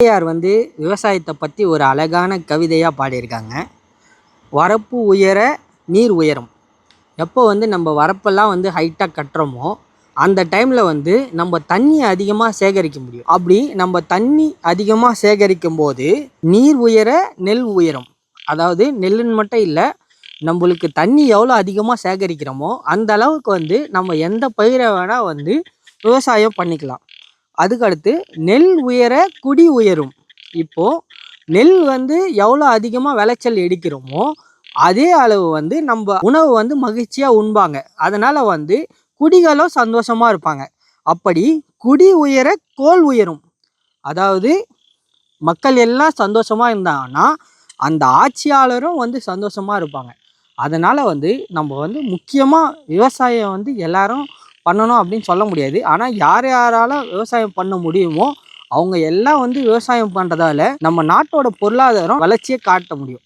பெரியார் விவசாயத்தை பற்றி ஒரு அழகான கவிதையாக பாடியிருக்காங்க. வரப்பு உயர நீர் உயரும். எப்போ நம்ம வரப்பெல்லாம் ஹைட்டாக கட்டுறோமோ அந்த டைமில் நம்ம தண்ணி அதிகமாக சேகரிக்க முடியும். அப்படி நம்ம தண்ணி அதிகமாக சேகரிக்கும் போது நீர் உயர நெல் உயரும். அதாவது நெல்லுன்னு மட்டும் இல்லை, நம்மளுக்கு தண்ணி எவ்வளோ அதிகமாக சேகரிக்கிறோமோ அந்த அளவுக்கு நம்ம எந்த பயிரை வேணால் விவசாயம் பண்ணிக்கலாம். அதுக்கடுத்து நெல் உயர குடி உயரும். இப்போது நெல் எவ்வளோ அதிகமாக விளைச்சல் எடுக்கிறோமோ அதே அளவு நம்ம உணவு மகிழ்ச்சியாக உண்பாங்க. அதனால் குடிகளும் சந்தோஷமாக இருப்பாங்க. அப்படி குடி உயர கோல் உயரும். அதாவது மக்கள் எல்லாம் சந்தோஷமாக இருந்தாங்கன்னா அந்த ஆட்சியாளரும் சந்தோஷமாக இருப்பாங்க. அதனால் நம்ம முக்கியமாக விவசாயம் எல்லாரும் பண்ணணும் அப்படின்னு சொல்ல முடியாது. ஆனால் யார் யாரால விவசாயம் பண்ண முடியுமோ அவங்க எல்லாம் விவசாயம் பண்ணுறதால நம்ம நாட்டோட பொருளாதாரம் வளர்ச்சியை காட்ட முடியும்.